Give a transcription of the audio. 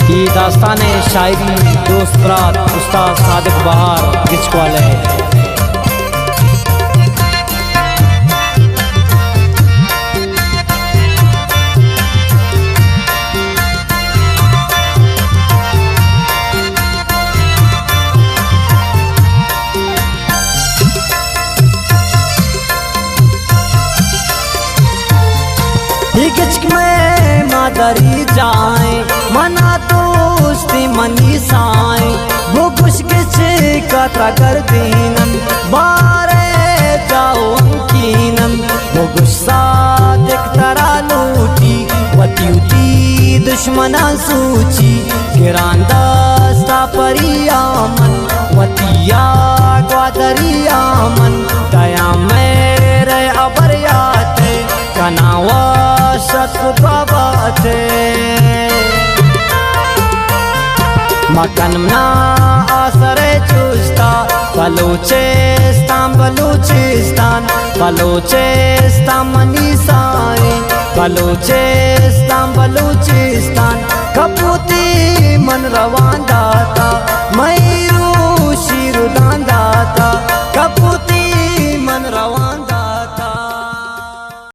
ये दास्तान शायरी दोस्त बरात उस्ताद सादिक बहार गिचवाले। हिचक में मादरी जाए मना दोस्ती मनी साए वो कुछ किच कथा कर दीनम बारे जाओ कीनम वो गुस्सा दिख तरा लूटी वती दुश्मना सूची गिरांदास्ता परियामन वतिया ग्वादरियामन दया मेरे अबरियाते कनावा सत्पावते मकनमना आसरे चुस्ता बलूचिस्तान बलूचिस्तान बलूचिस्तान मनीसाई बलूचिस्तान कपूती मन रवान दाता मैं